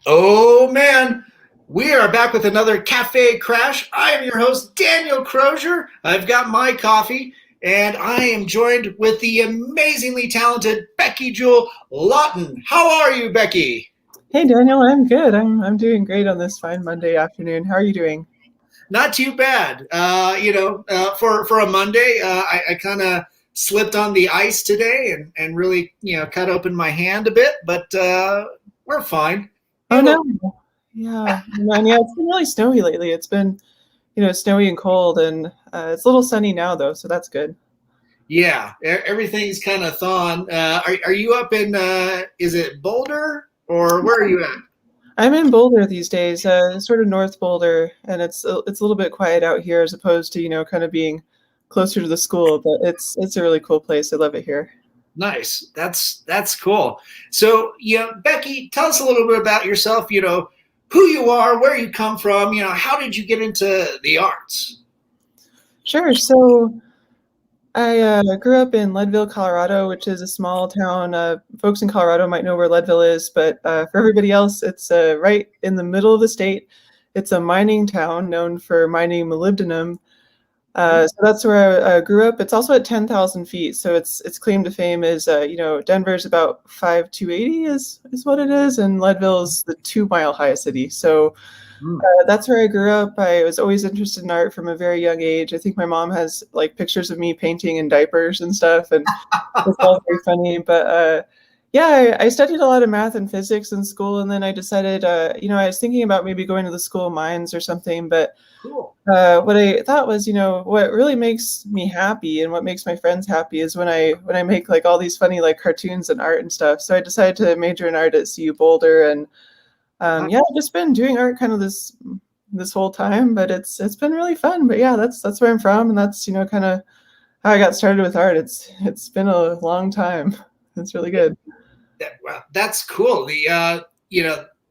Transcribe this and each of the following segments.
Oh man, we are back with another Cafe Crash. I am your host, Daniel Crosier. I've got my coffee, and I am joined with the amazingly talented Becky Jewell Laughton. How are you, Becky? Hey Daniel, I'm good. I'm doing great on this fine Monday afternoon. How are you doing? Not too bad. For a Monday, I kind of slipped on the ice today and really cut open my hand a bit, but we're fine. Oh You no. know, Yeah. Man, yeah, it's been really snowy lately. It's been, snowy and cold and it's a little sunny now though, so that's good. Yeah, everything's kind of thawing. Are you up in? Is it Boulder or where are you at? I'm in Boulder these days, sort of North Boulder, and it's a little bit quiet out here as opposed to, kind of being closer to the school, but it's a really cool place. I love it here. Nice. That's cool. So, Becky, tell us a little bit about yourself. Who you are, where you come from. How did you get into the arts? Sure. So I grew up in Leadville, Colorado, which is a small town. Folks in Colorado might know where Leadville is, but for everybody else, it's right in the middle of the state. It's a mining town known for mining molybdenum. So that's where I grew up. It's also at 10,000 feet, so its claim to fame is, Denver's about 5,280 is what it is, and Leadville's the 2 mile highest city. So Mm. that's where I grew up. I was always interested in art from a very young age. I think my mom has like pictures of me painting in diapers and stuff, and it's all very funny. But yeah, I studied a lot of math and physics in school, and then I decided, I was thinking about maybe going to the School of Mines or something. But Cool. what I thought was, what really makes me happy and what makes my friends happy is when I make like all these funny like cartoons and art and stuff. So I decided to major in art at CU Boulder, and yeah, I've just been doing art kind of this whole time, but it's been really fun. But yeah, that's where I'm from, and that's kind of how I got started with art. It's been a long time. It's really good. Well, that's cool.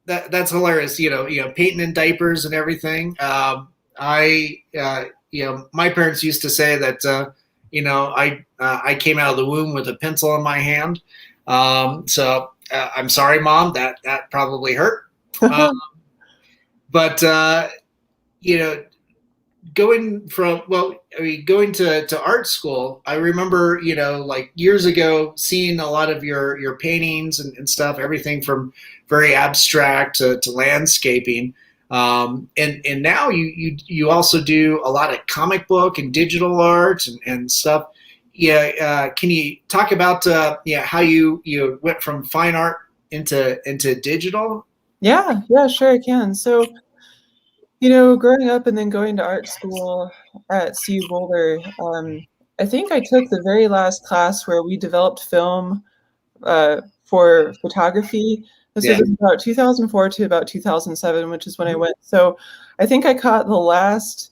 That's hilarious. Painting in diapers and everything. My parents used to say that, I came out of the womb with a pencil in my hand. So I'm sorry, Mom. That probably hurt. Um, but you know, going to art school, I remember, like years ago, seeing a lot of your paintings and stuff, everything from very abstract to landscaping. And now you also do a lot of comic book and digital art and stuff. Yeah, can you talk about how you went from fine art into digital? Yeah, sure I can. So, growing up and then going to art school at CU Boulder, I think I took the very last class where we developed film for photography. This Yeah. was about 2004 to about 2007, which is when I went. So I think I caught the last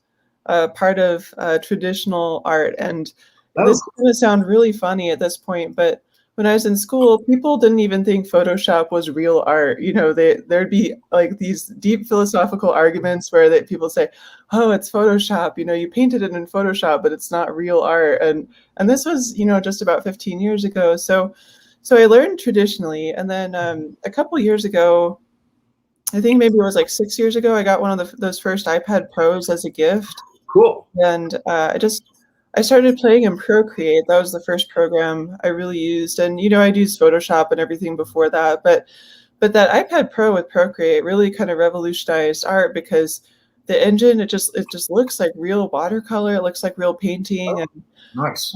part of traditional art. And this Oh, is going to sound really funny at this point, but when I was in school, people didn't even think Photoshop was real art. There'd be like these deep philosophical arguments where people say, "Oh, it's Photoshop. You painted it in Photoshop, but it's not real art." And this was, just about 15 years ago. So I learned traditionally, and then a couple years ago, I think maybe it was like 6 years ago, I got one of those first iPad Pros as a gift, cool. and I started playing in Procreate. That was the first program I really used, and I'd used Photoshop and everything before that, but that iPad Pro with Procreate really kind of revolutionized art because the engine it just looks like real watercolor. It looks like real painting, Oh, nice.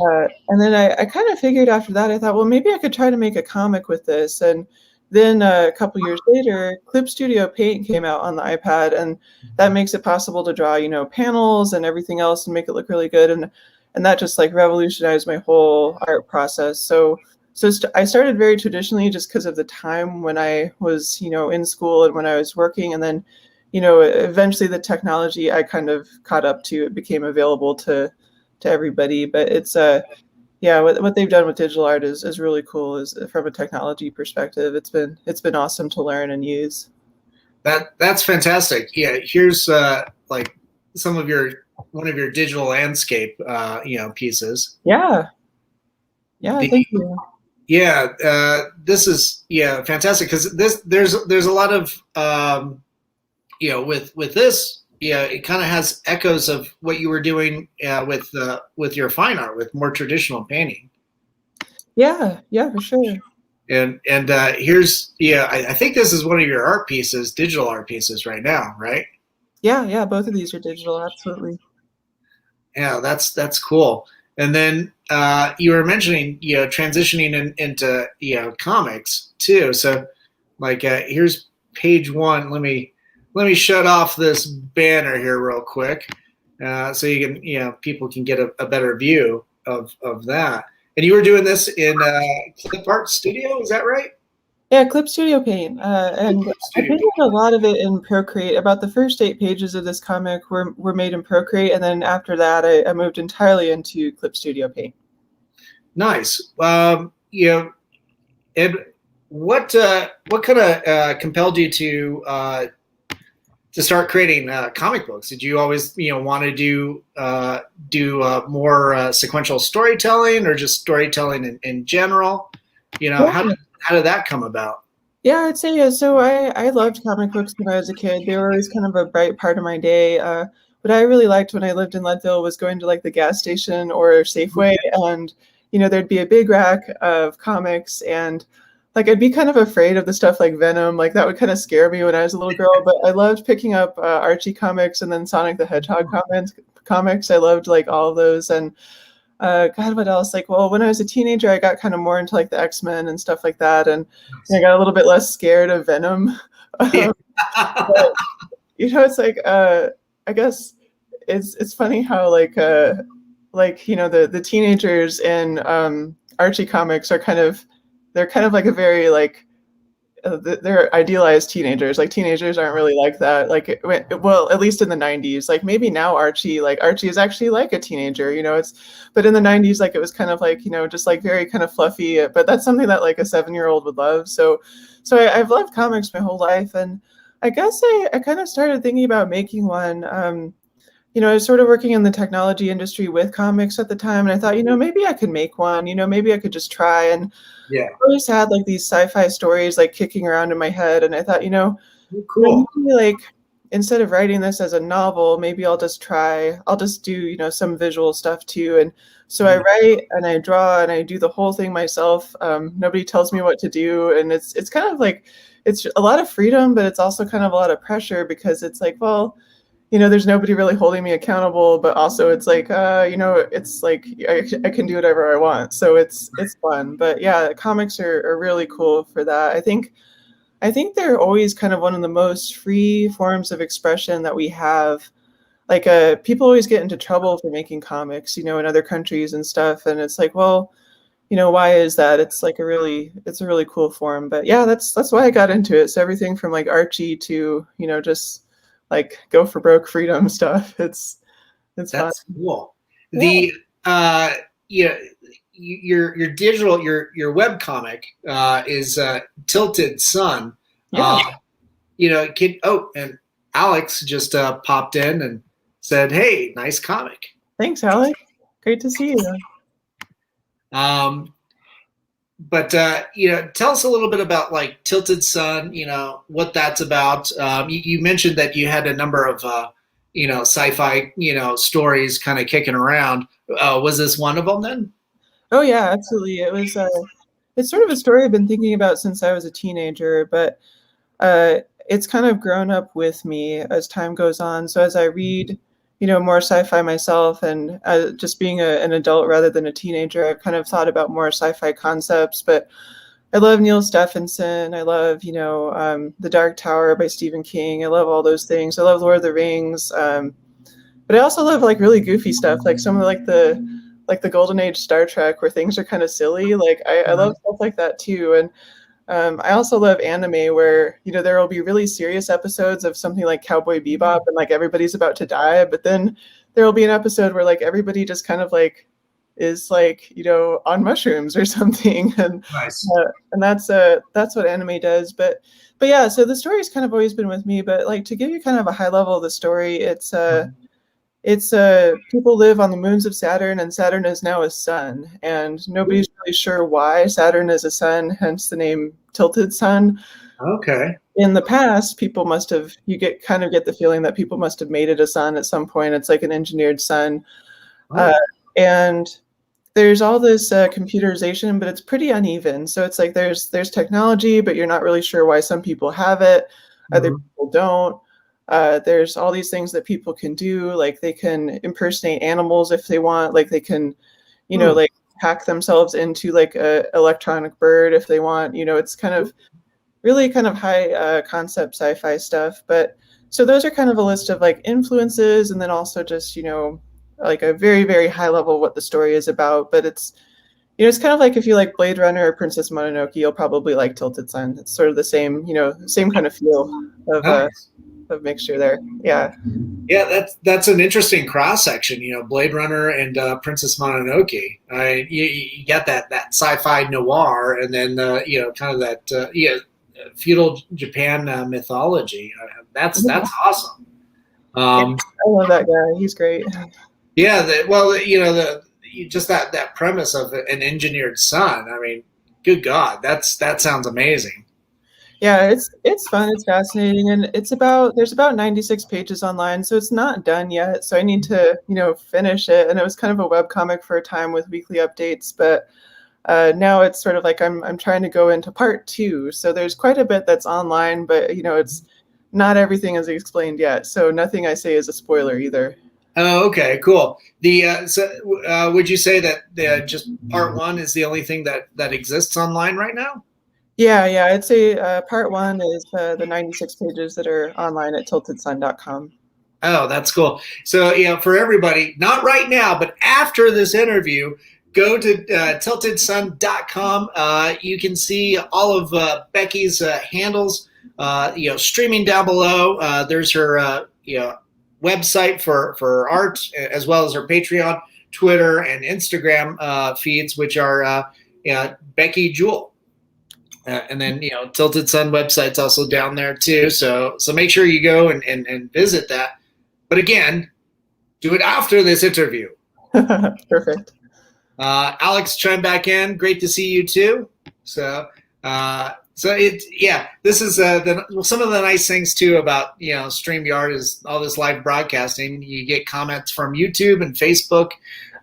and then I kind of figured after that, I thought, well, maybe I could try to make a comic with this. And then a couple years later, Clip Studio Paint came out on the iPad, and that makes it possible to draw, panels and everything else and make it look really good. And that just like revolutionized my whole art process. So I started very traditionally just because of the time when I was, in school and when I was working. And then, eventually the technology I kind of caught up to, it became available to everybody. But it's yeah, what they've done with digital art is really cool. Is from a technology perspective, it's been awesome to learn and use. That's fantastic. Yeah, here's like some of your one of your digital landscape pieces. Yeah, yeah, The thank you. Yeah, this is fantastic because there's a lot of with this, it kind of has echoes of what you were doing with your fine art, with more traditional painting. Yeah, yeah, for sure. And here's I think this is one of your art pieces, digital art pieces right now, right? Yeah, yeah, both of these are digital, absolutely. Yeah, that's cool. And then you were mentioning transitioning into comics too. So like here's page one. Let me shut off this banner here real quick, so you can people can get a better view of that. And you were doing this in Clip Art Studio, is that right? Yeah, Clip Studio Paint, and Clip I Studio. painted a lot of it in Procreate. About the first 8 pages of this comic were made in Procreate, and then after that, I moved entirely into Clip Studio Paint. Nice. And what kind of compelled you to start creating comic books? Did you always want to do more sequential storytelling, or just storytelling in general? How did that come about? Yeah, I'd say yeah. So I loved comic books when I was a kid. They were always kind of a bright part of my day. What I really liked when I lived in Leadville was going to like the gas station or Safeway, and there'd be a big rack of comics, and like I'd be kind of afraid of the stuff like Venom, like that would kind of scare me when I was a little girl. But I loved picking up Archie comics and then Sonic the Hedgehog comics. I loved like all of those, and God, what else? Like, well, when I was a teenager, I got kind of more into like the X-Men and stuff like that, and I got a little bit less scared of Venom. Yeah. But, it's like I guess it's funny how the teenagers in Archie comics are they're kind of like a very like they're idealized teenagers. Like teenagers aren't really like that. Like, well, at least in the '90s. Like maybe now Archie is actually like a teenager. But in the '90s, like it was kind of like just like very kind of fluffy. But that's something that like a 7-year-old would love. So I've loved comics my whole life, and I guess I kind of started thinking about making one. I was sort of working in the technology industry with comics at the time, and I thought, maybe I could make one. Maybe I could just try. And Yeah. I always had like these sci-fi stories like kicking around in my head, and I thought, Cool. maybe like instead of writing this as a novel, maybe I'll just do some visual stuff too. And so I write and I draw and I do the whole thing myself. Nobody tells me what to do, and it's kind of like it's a lot of freedom, but it's also kind of a lot of pressure because it's like, well, there's nobody really holding me accountable, but also it's like, it's like I can do whatever I want. So it's fun. But yeah, comics are really cool for that. I think they're always kind of one of the most free forms of expression that we have. Like people always get into trouble for making comics, in other countries and stuff. And it's like, well, why is that? It's like it's a really cool form. But yeah, that's why I got into it. So everything from like Archie to, just like go for broke freedom stuff. It's fun. That's cool. Yeah. The your digital web comic is Tilted Sun. Yeah. And Alex just popped in and said, "Hey, nice comic." Thanks, Alex. Great to see you. But tell us a little bit about like Tilted Sun. What that's about. You mentioned that you had a number of sci-fi stories kind of kicking around. Was this one of them then? Oh yeah, absolutely. It's sort of a story I've been thinking about since I was a teenager, but it's kind of grown up with me as time goes on. So as I read, more sci-fi myself, and just being an adult rather than a teenager, I've kind of thought about more sci-fi concepts. But I love Neil Stephenson. I love, The Dark Tower by Stephen King. I love all those things. I love Lord of the Rings. But I also love like really goofy stuff, like some of the Golden Age Star Trek where things are kind of silly. Like I love stuff like that too. And I also love anime where, there will be really serious episodes of something like Cowboy Bebop and like everybody's about to die, but then there will be an episode where like everybody just kind of like is like, on mushrooms or something. And Nice. And that's what anime does. But yeah, so the story's kind of always been with me, but like to give you kind of a high level of the story, it's It's people live on the moons of Saturn, and Saturn is now a sun, and nobody's really sure why Saturn is a sun, hence the name tilted sun. Okay. In the past, people must have, you get kind of get the feeling that people must have made it a sun at some point. It's like an engineered sun. Oh. And there's all this computerization, but it's pretty uneven. So it's like there's technology, but you're not really sure why some people have it, other people don't. There's all these things that people can do, like they can impersonate animals if they want, like they can, like hack themselves into like a electronic bird if they want. It's kind of really kind of high concept sci-fi stuff. But so those are kind of a list of like influences, and then also just like a very, very high level what the story is about. But it's it's kind of like if you like Blade Runner or Princess Mononoke, you'll probably like Tilted Sun. It's sort of the same same kind of feel of Nice. of mixture there. Yeah. Yeah, that's an interesting cross section. Blade Runner and Princess Mononoke. You get that sci-fi noir, and then kind of that feudal Japan mythology. That's awesome. I love that guy. He's great. Yeah. Just that premise of an engineered sun. I mean, good God, that sounds amazing. Yeah, it's fun, it's fascinating, and there's about 96 pages online, so it's not done yet. So I need to, finish it. And it was kind of a webcomic for a time with weekly updates, but now it's sort of like I'm trying to go into part 2. So there's quite a bit that's online, but it's not everything is explained yet. So nothing I say is a spoiler either. Oh, okay, cool. Would you say that just part 1 is the only thing that exists online right now? Yeah, I'd say part 1 is the 96 pages that are online at tiltedsun.com. Oh, that's cool. So, for everybody, not right now, but after this interview, go to tiltedsun.com. You can see all of Becky's handles, streaming down below. There's her, website for art, as well as her Patreon, Twitter, and Instagram feeds, which are Becky Jewell. And then Tilted Sun website's also down there too. So make sure you go and visit that. But again, do it after this interview. Perfect. Alex, chime back in. Great to see you too. So this is some of the nice things too about StreamYard is all this live broadcasting. You get comments from YouTube and Facebook,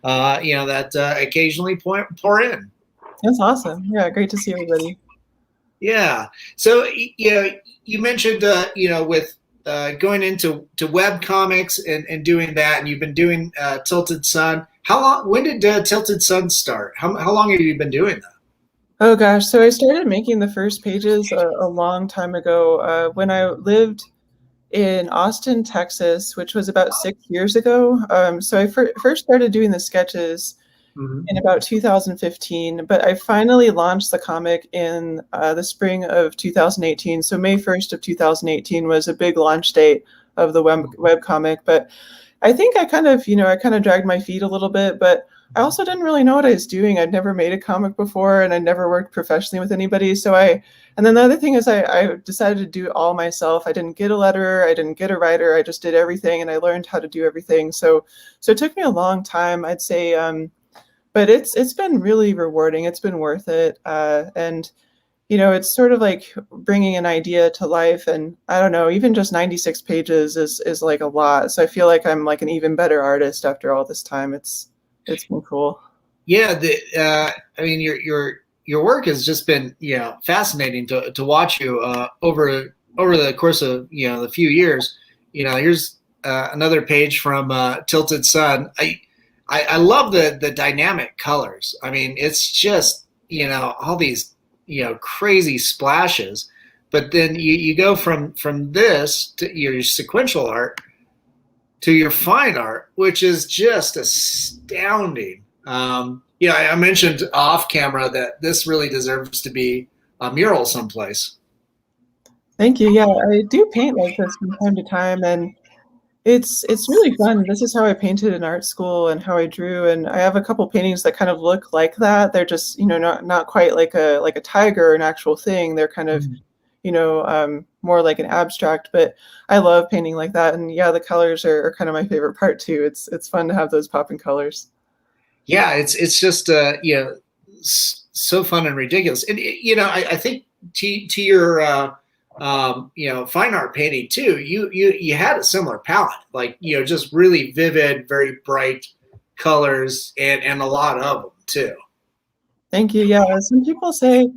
that occasionally pour in. That's awesome. Yeah, great to see everybody. Yeah. So you mentioned with going into web comics and doing that, and you've been doing Tilted Sun. When did Tilted Sun start? How long have you been doing that? Oh gosh, so I started making the first pages a long time ago when I lived in Austin, Texas, which was about 6 years ago. So I first started doing the sketches in about 2015, but I finally launched the comic in the spring of 2018. So May 1st of 2018 was a big launch date of the web comic. But I think I kind of dragged my feet a little bit, but I also didn't really know what I was doing. I'd never made a comic before, and I'd never worked professionally with anybody. And then the other thing is I decided to do it all myself. I didn't get a letterer, I didn't get a writer, I just did everything, and I learned how to do everything. So it took me a long time, I'd say, but it's been really rewarding. It's been worth it. And it's sort of like bringing an idea to life. And I don't know, even just 96 pages is like a lot. So I feel like I'm like an even better artist after all this time. It's been cool. Yeah. I mean, your work has just been, fascinating to watch you over the course of, the few years. Here's another page from Tilted Sun. I love the dynamic colors. I mean, it's just, all these, crazy splashes, but then you go from this to your sequential art to your fine art, which is just astounding. I mentioned off camera that this really deserves to be a mural someplace. Thank you. Yeah, I do paint like this from time to time, and it's really fun. This is how I painted in art school and how I drew, and I have a couple paintings that kind of look like that. They're just not quite like a tiger or an actual thing. They're kind of more like an abstract. But I love painting like that, and yeah, the colors are kind of my favorite part too. It's fun to have those popping colors. Yeah, it's just so fun and ridiculous. And I think to your fine art painting too, you had a similar palette, like just really vivid, very bright colors, and a lot of them too. Thank you. Yeah, some people say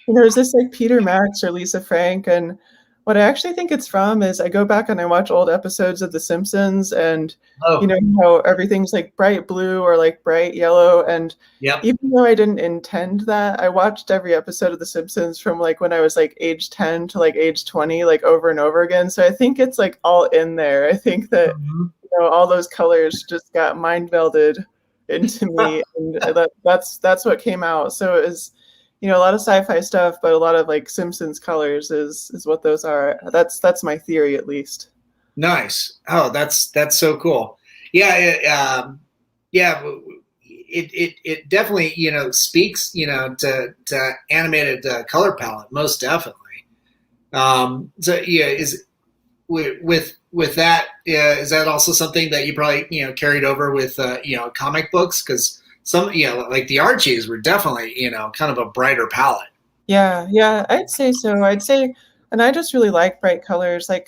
there's this like Peter Max or Lisa Frank, and what I actually think it's from is I go back and I watch old episodes of The Simpsons, and Oh, how everything's like bright blue or like bright yellow. And yep. even though I didn't intend that, I watched every episode of The Simpsons from like when I was like age 10 to like age 20, like over and over again. So I think it's like all in there. I think that Mhm. all those colors just got mind melded into me, and that's what came out. So it was, a lot of sci-fi stuff, but a lot of like Simpsons colors is what those are. That's my theory, at least. Nice. Oh, that's so cool. Yeah, yeah. It definitely speaks to animated color palette, most definitely. So yeah, is with that, is that also something that you probably carried over with comic books? Because some like the Archies were definitely kind of a brighter palette. Yeah, I'd say so. I'd say, and I just really like bright colors. Like,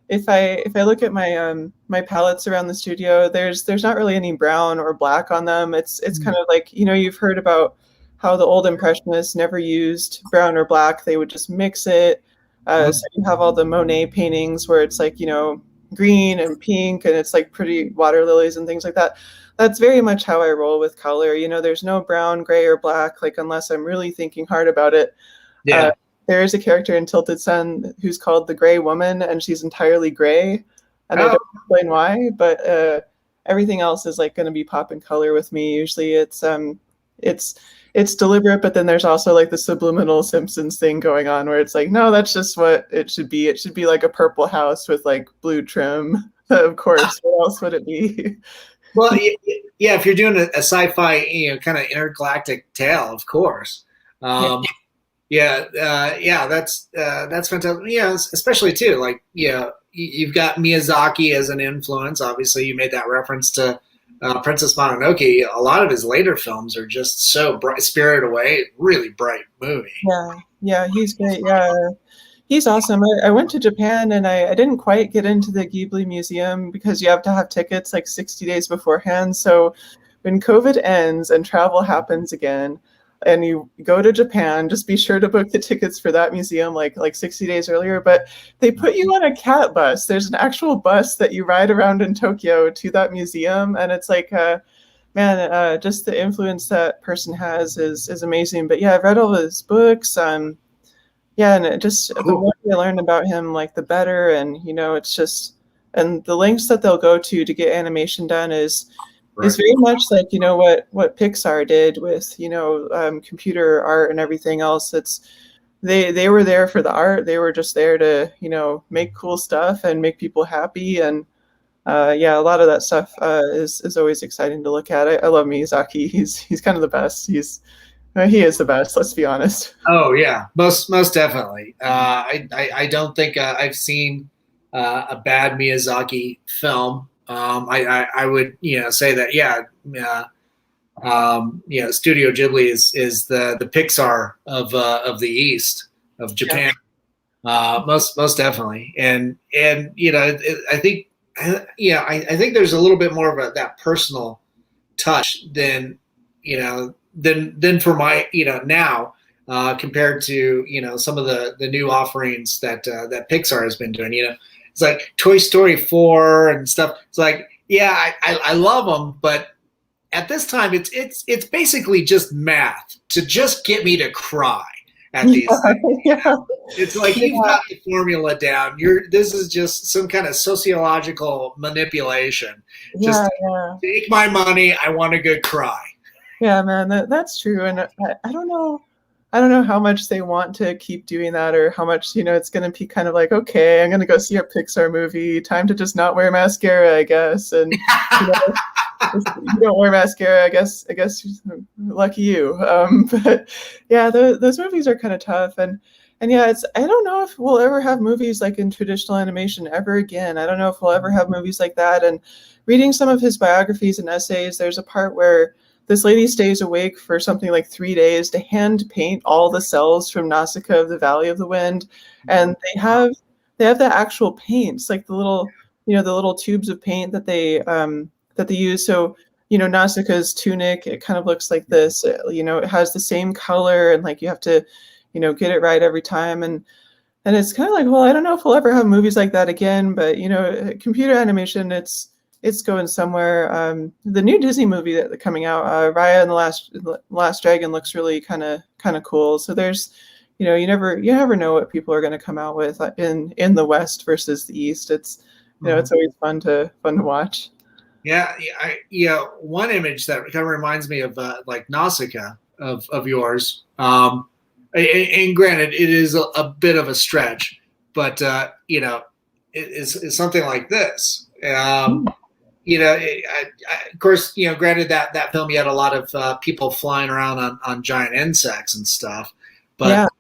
if I look at my palettes around the studio, there's not really any brown or black on them. It's kind of like, you've heard about how the old impressionists never used brown or black; they would just mix it. So you have all the Monet paintings where it's like, green and pink, and it's like pretty water lilies and things like that. That's very much how I roll with color. There's no brown, gray, or black, like unless I'm really thinking hard about it. Uh, Yeah. there is a character in Tilted Sun who's called the Gray Woman, and she's entirely gray, and I Oh, don't explain why, but everything else is like going to be pop in color with me. Usually, it's it's deliberate, but then there's also like the subliminal Simpsons thing going on, where it's like, no, that's just what it should be. It should be like a purple house with like blue trim. Of course, what else would it be? well, yeah. If you're doing a sci-fi, kind of intergalactic tale, of course. Yeah. Yeah, yeah, that's fantastic. Yeah, especially too, like you've got Miyazaki as an influence. Obviously, you made that reference to Princess Mononoke. A lot of his later films are just so bright. Spirited Away, really bright movie. Yeah, he's great. Yeah, he's awesome. I went to Japan, and I didn't quite get into the Ghibli Museum because you have to have tickets like 60 days beforehand. So when COVID ends and travel happens again, and you go to Japan, just be sure to book the tickets for that museum like 60 days earlier. But they put you on a cat bus. There's an actual bus that you ride around in Tokyo to that museum, and it's like, man, just the influence that person has is amazing. But yeah, I've read all his books. Yeah, and it just the Cool. more you learn about him, like the better. And it's just, and the lengths that they'll go to get animation done is Right. very much like what Pixar did with computer art and everything else. It's they were there for the art. They were just there to make cool stuff and make people happy. And yeah, a lot of that stuff is always exciting to look at. I love Miyazaki. He's kind of the best. He is the best. Let's be honest. Oh yeah, most definitely. I don't think I've seen a bad Miyazaki film. I would say that Studio Ghibli is the Pixar of the East of Yeah. Japan. Most definitely, and I think I think there's a little bit more of that personal touch than for my now compared to some of the new offerings that Pixar has been doing. It's like Toy Story 4 and stuff. It's like I love them, but at this time it's basically just math to just get me to cry at these things. Yeah. It's like you've got the formula down. This is just some kind of sociological manipulation. Just Yeah. take my money. I want a good cry. Yeah, man, that's true. And I don't know. I don't know how much they want to keep doing that, or how much, it's going to be kind of like, okay, I'm going to go see a Pixar movie. Time to just not wear mascara, I guess. And if you don't wear mascara, I guess lucky you. But yeah, those movies are kind of tough. And yeah, it's I don't know if we'll ever have movies like in traditional animation ever again. I don't know if we'll ever have movies like that. And reading some of his biographies and essays, there's a part where this lady stays awake for something like 3 days to hand paint all the cells from Nausicaa of the Valley of the Wind, and they have the actual paints, like the little the little tubes of paint that they use. So Nausicaa's tunic, it kind of looks like this. It has the same color, and like you have to get it right every time. And it's kind of like, well, I don't know if we'll ever have movies like that again, but computer animation, it's going somewhere. The new Disney movie that's coming out, Raya and the Last Dragon, looks really kind of cool. So there's, you never know what people are going to come out with in the West versus the East. It's it's always fun to watch. Yeah, one image that kind of reminds me of like Nausicaa of yours. And granted, it is a bit of a stretch, but it's something like this. Of course, granted that film, you had a lot of people flying around on giant insects and stuff, but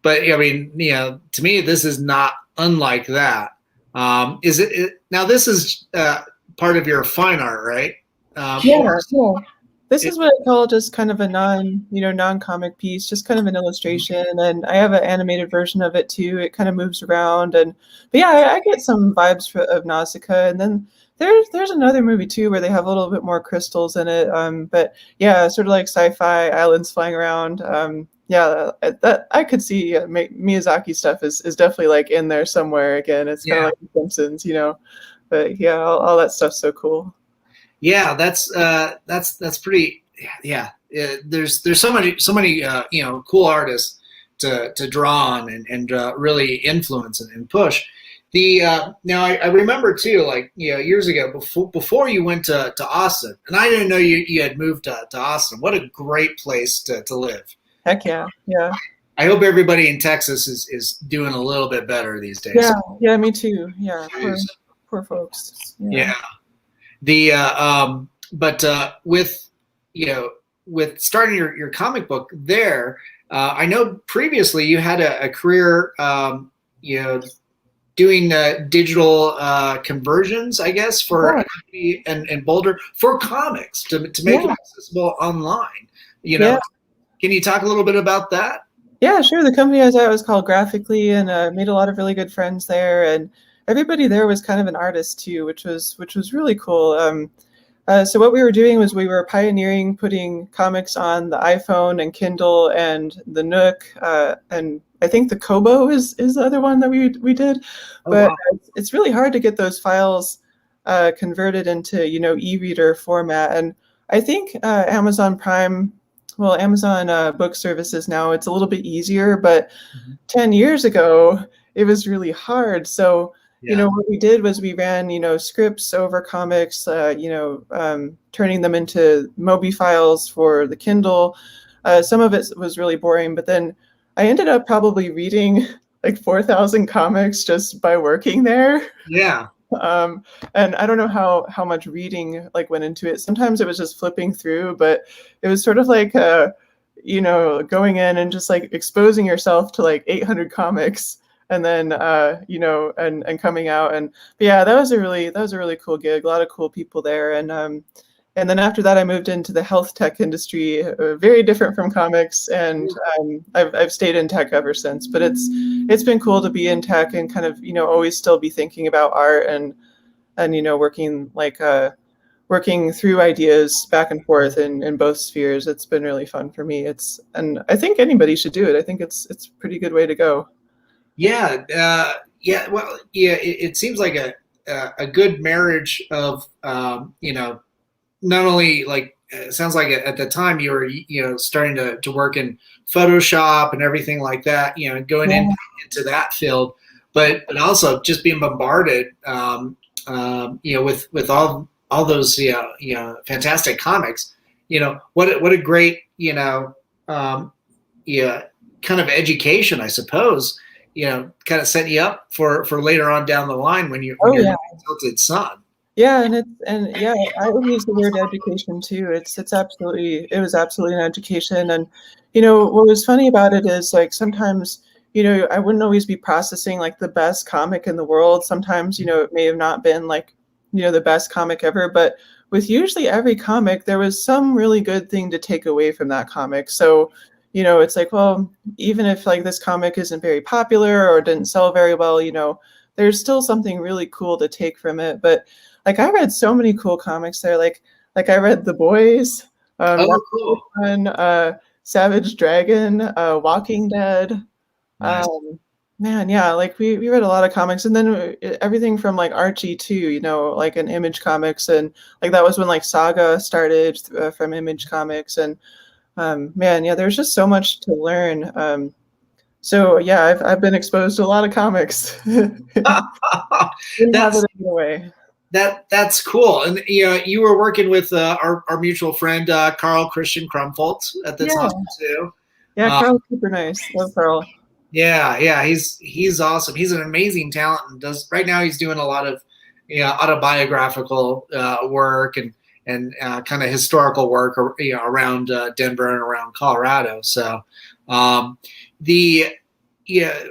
I mean, to me, this is not unlike that. Is it now? This is part of your fine art, right? Yeah. This is what I call just kind of a non-comic piece, just kind of an illustration. And I have an animated version of it too. It kind of moves around, but yeah, I get some vibes of Nausicaa. And then there's another movie too where they have a little bit more crystals in it. But yeah, sort of like sci-fi islands flying around. That I could see Miyazaki stuff is definitely like in there somewhere again. It's kind of like The Simpsons, But yeah, all that stuff's so cool. Yeah, that's pretty. Yeah, there's so many cool artists to draw on and really influence and push. Now I remember too, like years ago before you went to Austin, and I didn't know you had moved to Austin. What a great place to live. Heck yeah. I hope everybody in Texas is doing a little bit better these days. Yeah, me too. Yeah, poor folks. Yeah. But with starting your comic book there, I know previously you had a career, doing digital conversions, I guess, for a company in Boulder for comics to make it accessible online. Can you talk a little bit about that? Yeah, sure. The company I was at was called Graphically, and made a lot of really good friends there. And everybody there was kind of an artist too, which was really cool. So what we were doing was we were pioneering putting comics on the iPhone and Kindle and the Nook, and I think the Kobo is the other one that we did. But it's really hard to get those files converted into e-reader format. And I think Amazon Book Services now, it's a little bit easier, but 10 years ago it was really hard. So what we did was we ran, scripts over comics, turning them into Mobi files for the Kindle. Some of it was really boring, but then I ended up probably reading like 4,000 comics just by working there. Yeah. And I don't know how much reading like went into it. Sometimes it was just flipping through, but it was sort of like, going in and just like exposing yourself to like 800 comics. And then, and coming out, but yeah, that was a really cool gig. A lot of cool people there, and then after that, I moved into the health tech industry, very different from comics, and I've stayed in tech ever since. But it's been cool to be in tech and kind of always still be thinking about art and working through ideas back and forth in both spheres. It's been really fun for me. And I think anybody should do it. I think it's a pretty good way to go. Yeah. Well, it seems like a good marriage of, not only like, it sounds like at the time you were, starting to work in Photoshop and everything like that, going into that field, but also just being bombarded, with all those, fantastic comics, what a great, kind of education, I suppose, kind of set you up for later on down the line when you're a tilted son. Yeah, I would use the word education too. It was absolutely an education. And what was funny about it is like sometimes I wouldn't always be processing like the best comic in the world. Sometimes, it may have not been like, the best comic ever, but with usually every comic, there was some really good thing to take away from that comic. So, it's like, well, even if like this comic isn't very popular or didn't sell very well, there's still something really cool to take from it. But like I read so many cool comics there. Like I read The Boys, Oh, cool. Savage Dragon, Walking Dead. Nice. Man, yeah, like we read a lot of comics, and then everything from like Archie too, like in Image Comics, and like that was when like Saga started from Image Comics, and man, yeah, there's just so much to learn. So yeah, I've been exposed to a lot of comics. Didn't have That's it any way. that's cool. And you were working with our mutual friend Carl Christian Krumfoltz at the Yeah, time too. yeah, Uh, Carl's super nice. Love Carl. yeah, he's awesome. He's an amazing talent, and does right now he's doing a lot of autobiographical work and kind of historical work around Denver and around Colorado. So the yeah.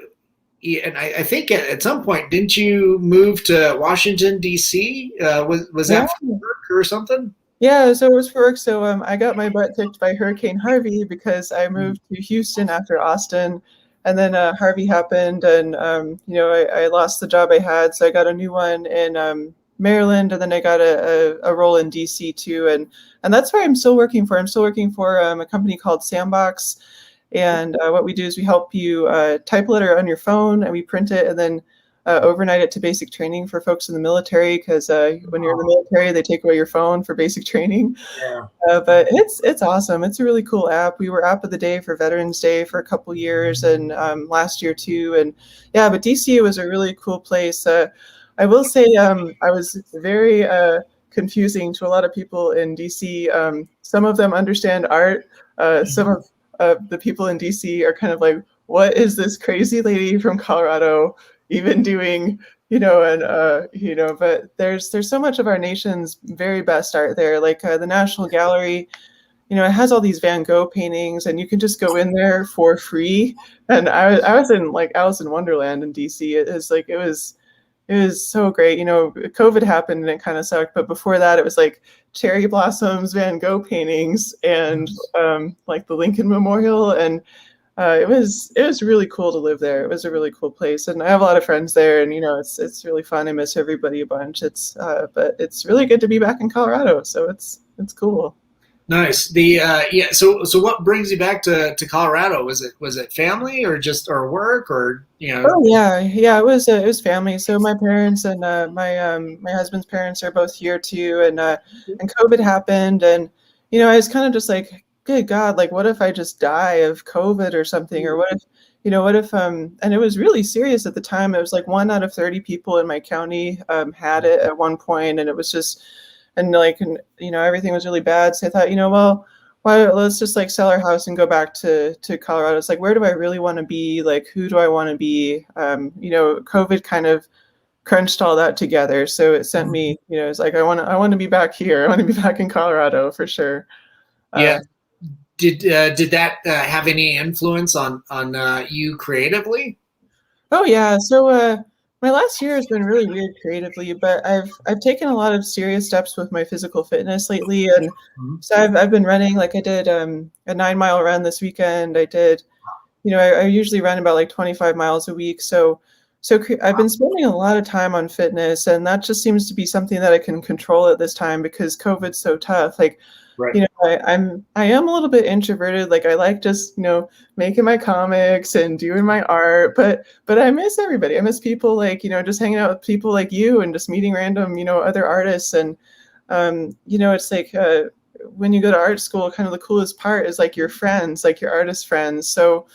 Yeah, and I think at some point, didn't you move to Washington D.C.? Was Yeah. that for work or something? Yeah, so it was for work. So I got my butt kicked by Hurricane Harvey because I moved to Houston after Austin, and then Harvey happened, and I lost the job I had, so I got a new one in Maryland, and then I got a role in DC too, and that's where I'm still working for. I'm still working for a company called Sandbox, and what we do is we help you type a letter on your phone, and we print it, and then overnight it to basic training for folks in the military, because when you're in the military, they take away your phone for basic training. Yeah. But it's awesome. It's a really cool app. We were App of the Day for Veterans Day for a couple years, and last year too. And yeah, but DC was a really cool place. I will say I was very confusing to a lot of people in DC. Some of them understand art. Some of the people in DC are kind of like, what is this crazy lady from Colorado even doing? But there's so much of our nation's very best art there. Like the National Gallery, it has all these Van Gogh paintings, and you can just go in there for free. And I was in like Alice in Wonderland in DC. It was so great. COVID happened and it kind of sucked, but before that, it was like cherry blossoms, Van Gogh paintings, and like the Lincoln Memorial, and it was really cool to live there. It was a really cool place, and I have a lot of friends there, and it's really fun. I miss everybody a bunch. But it's really good to be back in Colorado, so it's cool. Nice. The yeah. So what brings you back to Colorado? Was it family or just or work or Oh yeah. It was family. So my parents and my husband's parents are both here too, and COVID happened, and I was kind of just like, good God, like what if I just die of COVID or something, or what if and it was really serious at the time. It was like 1 out of 30 people in my county had it at one point, and it was just and everything was really bad. So I thought, well, why let's just like sell our house and go back to Colorado. It's like, where do I really want to be? Like, who do I want to be? COVID kind of crunched all that together. So it sent me, it's like, I want to be back here. I want to be back in Colorado for sure. yeah. Did that have any influence on you creatively? Oh yeah. So my last year has been really weird creatively, but I've taken a lot of serious steps with my physical fitness lately, and Mhm. so I've been running. Like I did a 9-mile run this weekend. I did, I usually run about like 25 miles a week. So I've been spending a lot of time on fitness, and that just seems to be something that I can control at this time because COVID's so tough. Like, Right. I am a little bit introverted. Like I like just, making my comics and doing my art, but I miss everybody. I miss people like, just hanging out with people like you and just meeting random, other artists. And it's like when you go to art school, kind of the coolest part is like your friends, like your artist friends. So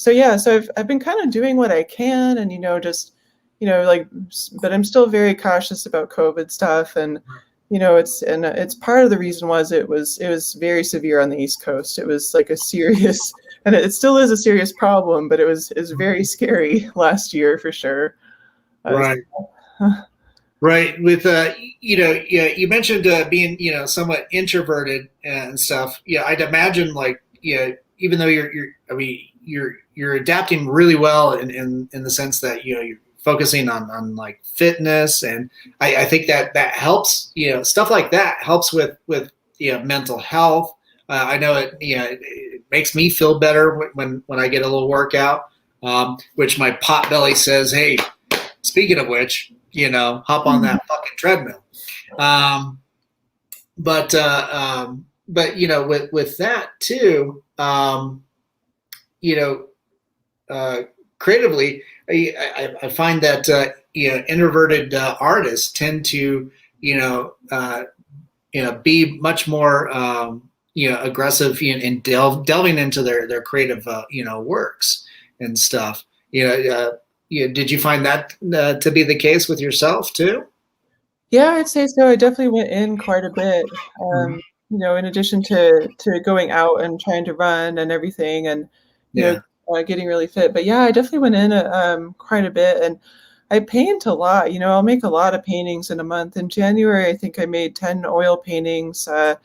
yeah, so I've been kind of doing what I can, and just like, but I'm still very cautious about COVID stuff, and it's part of the reason was it was very severe on the East Coast. It was like a serious, and it still is a serious problem, but it was very scary last year for sure. Right. Right. With yeah, you mentioned being somewhat introverted and stuff. Yeah, I'd imagine like even though I mean you're adapting really well in the sense that you're focusing on like fitness, and I think that helps, stuff like that helps with mental health. I know it makes me feel better when I get a little workout, which my pot belly says, hey, speaking of which, hop on that fucking treadmill. But with that too, creatively, I find that introverted artists tend to be much more aggressive in delving into their creative works and stuff. Did you find that to be the case with yourself too? Yeah, I'd say so. I definitely went in quite a bit. Mhm. In addition to going out and trying to run and everything, and Yeah. getting really fit. But yeah, I definitely went in quite a bit, and I paint a lot. I'll make a lot of paintings in a month. In January, I think I made 10 oil paintings, and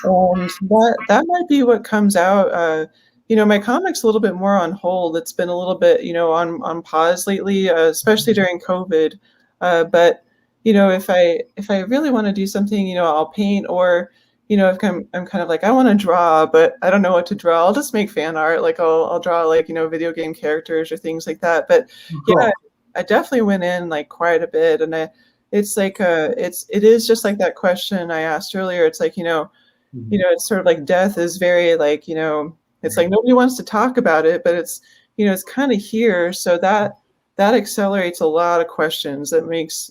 that might be what comes out. My comic's a little bit more on hold. It's been a little bit, on pause lately, especially during COVID. But if I really want to do something, I'll paint, or if I'm kind of like, I want to draw, but I don't know what to draw. I'll just make fan art. Like I'll draw like video game characters or things like that. But yeah, Cool. I definitely went in like quite a bit, and it's like it is just like that question I asked earlier. It's like it's sort of like death is very like it's like nobody wants to talk about it, but it's it's kind of here, so that accelerates a lot of questions. That makes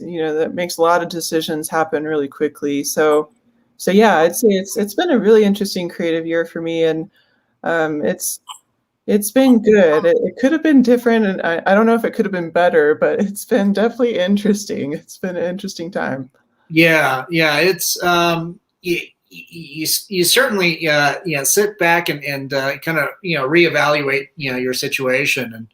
a lot of decisions happen really quickly. So yeah, I'd say it's been a really interesting creative year for me, and it's been good. It could have been different, and I don't know if it could have been better, but it's been definitely interesting. It's been an interesting time. Yeah. It's you certainly sit back and kind of reevaluate your situation, and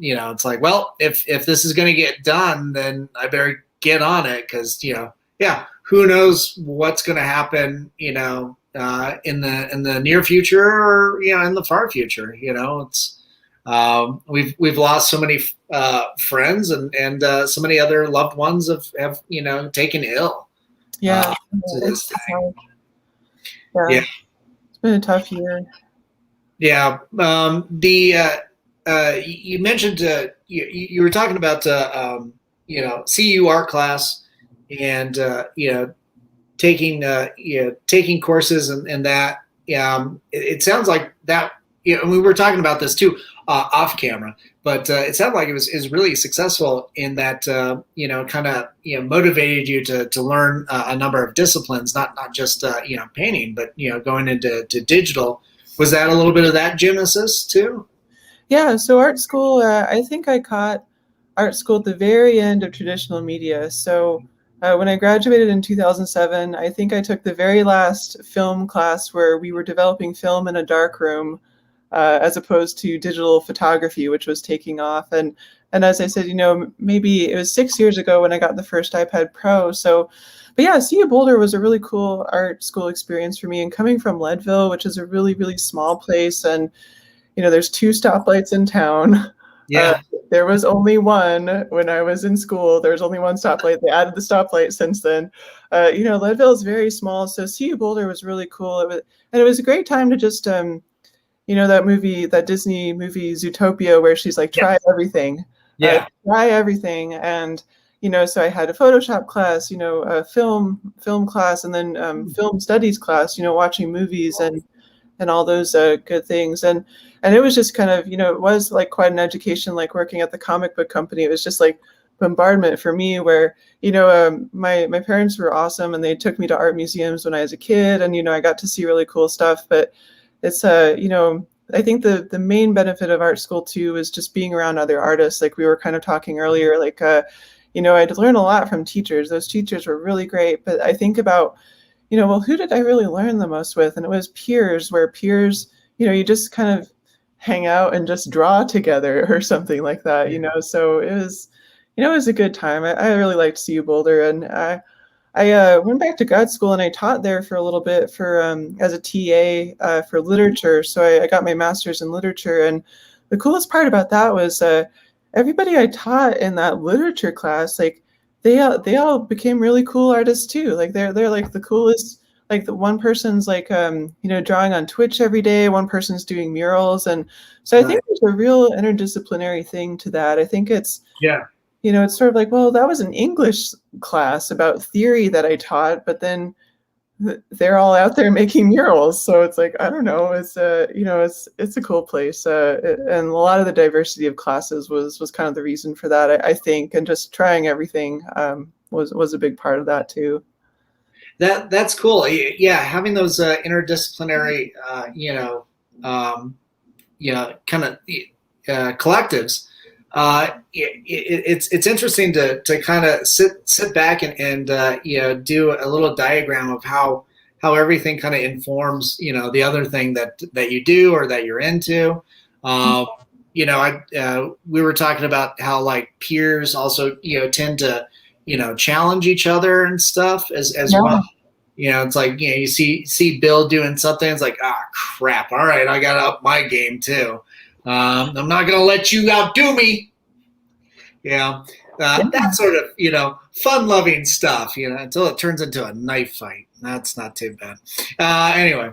it's like, well, if this is going to get done, then I better get on it, because yeah, who knows what's going to happen in the near future, or in the far future. It's we've lost so many friends, and so many other loved ones have taken ill Yeah, to it's this thing. hard. Yeah, Yeah. it's been a tough year. Yeah. The you mentioned you were talking about CU art class, and taking courses, and that. It sounds like that. We were talking about this too off camera, but it sounded like it was really successful in that kind of motivated you to learn a number of disciplines, not just painting, but going into digital. Was that a little bit of that genesis too? Yeah, so art school, I think I caught art school at the very end of traditional media. So when I graduated in 2007, I think I took the very last film class where we were developing film in a dark room, as opposed to digital photography, which was taking off. And as I said, maybe it was 6 years ago when I got the first iPad Pro. So, but yeah, CU Boulder was a really cool art school experience for me. And coming from Leadville, which is a really, really small place, and there's two stoplights in town. Uh, Yeah. there was only one when I was in school. There was only one stoplight. They added the stoplight since then. Leadville is very small, so CU Boulder was really cool. And it was a great time to just, that movie, that Disney movie Zootopia, where she's like, Yeah. Yeah. try everything. And so I had a Photoshop class, a film class, and then film studies class. Watching movies and all those good things. And it was just kind of, it was like quite an education, like working at the comic book company. It was just like bombardment for me, where, my parents were awesome, and they took me to art museums when I was a kid, and, I got to see really cool stuff. But it's, I think the main benefit of art school too is just being around other artists. Like we were kind of talking earlier, like, I'd learn a lot from teachers. Those teachers were really great. But I think about, well, who did I really learn the most with? And it was peers, where peers, you just kind of hang out and just draw together or something like that, So it was a good time. I really liked CU Boulder, and I went back to grad school and I taught there for a little bit for as a TA for literature. So I got my master's in literature, and the coolest part about that was everybody I taught in that literature class, like they all became really cool artists too. Like they're like the coolest. Like the one person's like drawing on Twitch every day. One person's doing murals, and so I think Right. there's a real interdisciplinary thing to that. I think it's Yeah. it's sort of like, well, that was an English class about theory that I taught, but then they're all out there making murals. So it's like, I don't know, it's it's a cool place. And a lot of the diversity of classes was kind of the reason for that, I think, and just trying everything was a big part of that too. That's cool. Yeah, having those interdisciplinary, kind of collectives. It's interesting to kind of sit back and do a little diagram of how everything kind of informs the other thing that you do or that you're into. We were talking about how like peers also tend to challenge each other and stuff as Yeah. well. It's like you see Bill doing something. It's like, ah, crap. All right, I got to up my game too. I'm not going to let you outdo me. Yeah, that sort of fun-loving stuff. Until it turns into a knife fight. That's not too bad. Anyway,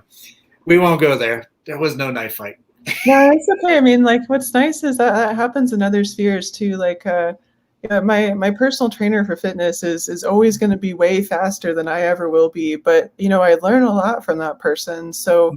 we won't go there. There was no knife fight. No, it's okay. I mean, like, what's nice is that happens in other spheres too. Like, yeah, my personal trainer for fitness is always going to be way faster than I ever will be. But I learn a lot from that person. So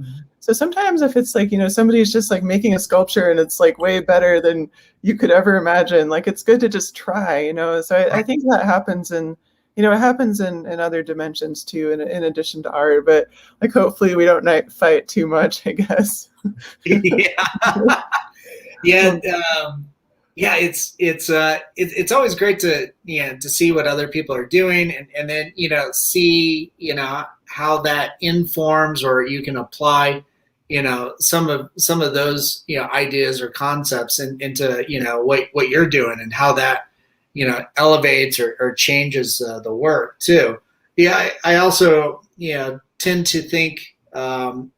sometimes if it's like somebody's just like making a sculpture and it's like way better than you could ever imagine, like it's good to just try. So I think that happens it happens in other dimensions too, in addition to art. But like hopefully we don't night fight too much, I guess. Yeah. Yeah. Yeah, it's always great to see what other people are doing and then see how that informs or you can apply some of those ideas or concepts into what you're doing and how that elevates or changes the work too. Yeah, I also tend to think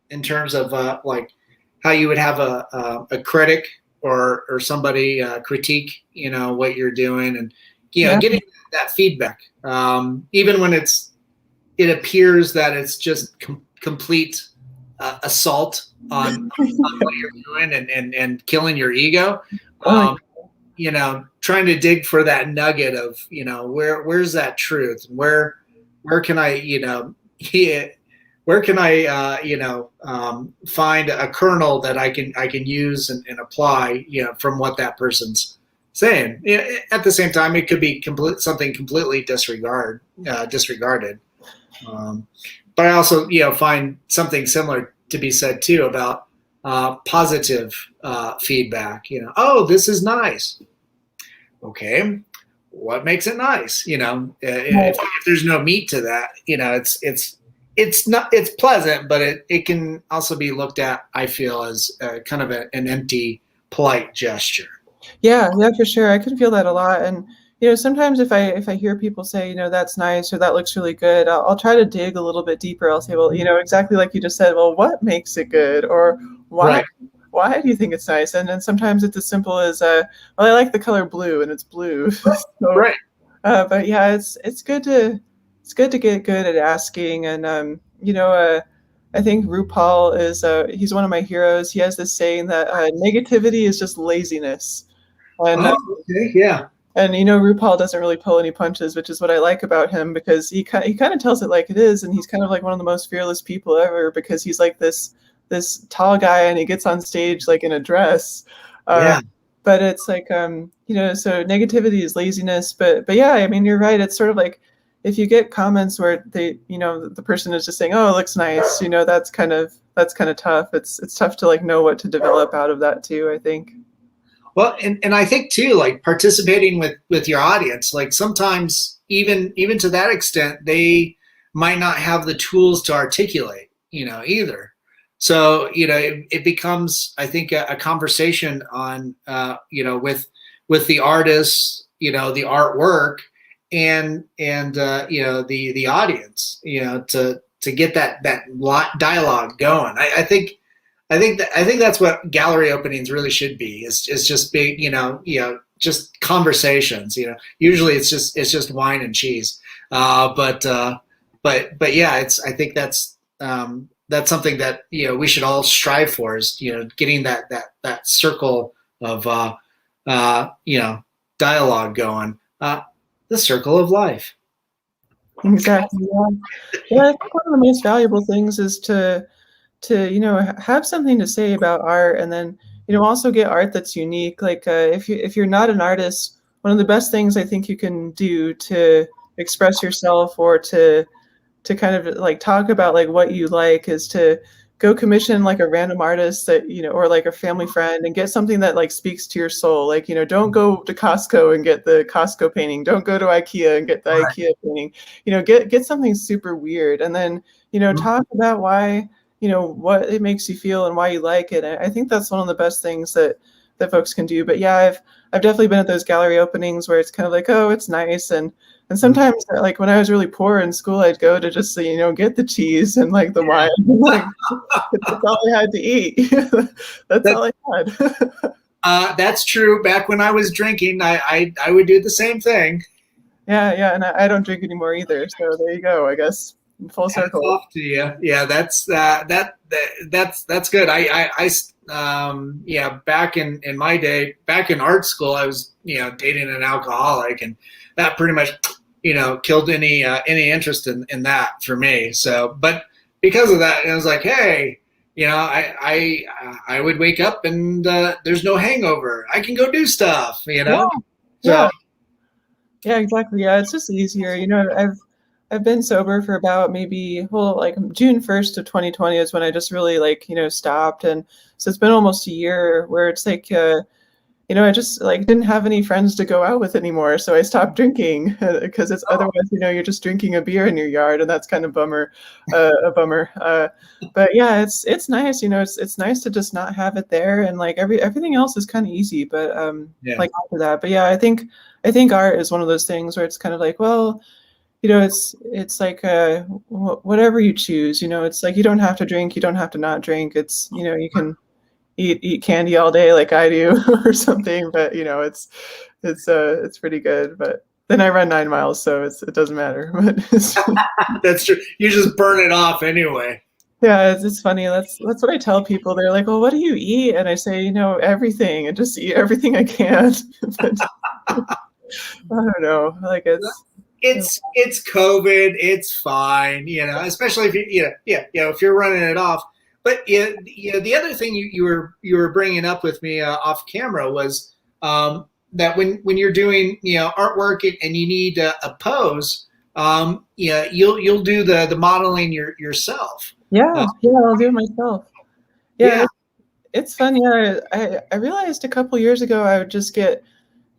in terms of like how you would have a critic or somebody critique what you're doing and Yeah. getting that feedback even when it appears that it's just complete assault on what you're doing and killing your ego. Oh, Trying to dig for that nugget of where's that truth and where can I where can I find a kernel that I can use and apply from what that person's saying. At the same time, it could be something completely disregarded. But I also find something similar to be said too about positive feedback. Oh, this is nice. Okay, what makes it nice? If there's no meat to that, it's pleasant, but it can also be looked at, I feel, as kind of an empty, polite gesture. yeah, for sure. I can feel that a lot. And sometimes if I hear people say, that's nice or that looks really good, I'll try to dig a little bit deeper. I'll say, well, exactly like you just said, well, what makes it good, or why? Right. Why do you think it's nice? And then sometimes it's as simple as, well, I like the color blue, and it's blue. So, Right. but yeah, it's good to get good at asking. And I think RuPaul is he's one of my heroes. He has this saying that negativity is just laziness. And okay. Yeah. and RuPaul doesn't really pull any punches, which is what I like about him, because he kind of tells it like it is, and he's kind of like one of the most fearless people ever, because he's like this tall guy and he gets on stage like in a dress. Yeah. But it's like so negativity is laziness, but yeah, I mean, you're right. It's sort of like if you get comments where they the person is just saying, oh, it looks nice, that's kind of tough. It's tough to like know what to develop out of that too, I think. Well, and I think too, like participating with your audience, like sometimes even to that extent, they might not have the tools to articulate, either. So, it becomes, I think, a conversation on, with the artists, the artwork, the audience, to get that dialogue going. I think that's what gallery openings really should be. Is just big, just conversations. Usually it's just wine and cheese. But yeah, I think that's something that we should all strive for, is getting that circle of dialogue going. The circle of life. Exactly. Yeah. I think one of the most valuable things is to have something to say about art, and then also get art that's unique. Like if you're not an artist, one of the best things I think you can do to express yourself, or to kind of like talk about like what you like, is to go commission like a random artist that or like a family friend, and get something that like speaks to your soul. Like don't go to Costco and get the Costco painting, don't go to IKEA and get the IKEA painting. Get something super weird, and then talk about why, what it makes you feel and why you like it. And I think that's one of the best things that folks can do. But yeah, I've definitely been at those gallery openings where it's kind of like, oh, it's nice, and sometimes, like when I was really poor in school, I'd go to just get the cheese and like the wine. Like, that's all I had to eat. That's all I had. That's true. Back when I was drinking, I would do the same thing. Yeah, and I don't drink anymore either. So there you go. I guess full circle. Hats off to you. Yeah, that's good. Back in my day, back in art school, I was dating an alcoholic, and that pretty much killed any interest in that for me. So, but because of that, I was like, hey, I would wake up and there's no hangover. I can go do stuff. Yeah. So, yeah, exactly. Yeah, it's just easier. I've been sober for about maybe, like June 1st of 2020 is when I just really stopped. And so it's been almost a year where it's like, I just like didn't have any friends to go out with anymore. So I stopped drinking, because it's otherwise, you're just drinking a beer in your yard, and that's kind of a bummer. But yeah, it's nice, it's nice to just not have it there. And like everything else is kind of easy, but like after that. But yeah, I think art is one of those things where it's kind of like, well, it's like whatever you choose, it's like you don't have to drink, you don't have to not drink. It's you can eat candy all day like I do or something, but it's pretty good. But then I run 9 miles, so it doesn't matter. But that's true. You just burn it off anyway. Yeah, it's funny. That's what I tell people. They're like, well, what do you eat? And I say, everything, and just eat everything I can. But I don't know. Like it's COVID. It's fine, especially if if you're running it off. But the other thing you were bringing up with me off camera was that when you're doing artwork and you need a pose, you'll do the modeling yourself. Yeah, I'll do it myself. Yeah. It's fun. Yeah, I realized a couple years ago I would just get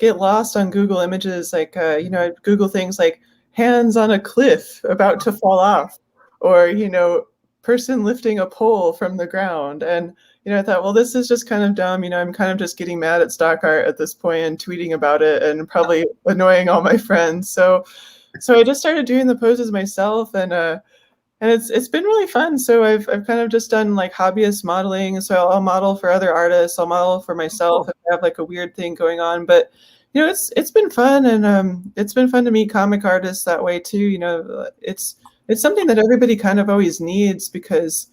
lost on Google Images, like I'd Google things like hands on a cliff about to fall off, or person lifting a pole from the ground. And I thought, well, this is just kind of dumb. I'm kind of just getting mad at stock art at this point and tweeting about it and probably annoying all my friends. So I just started doing the poses myself, and it's been really fun. So I've kind of just done like hobbyist modeling. So I'll model for other artists, I'll model for myself if I have like a weird thing going on. But it's been fun, and it's been fun to meet comic artists that way too. It's something that everybody kind of always needs, because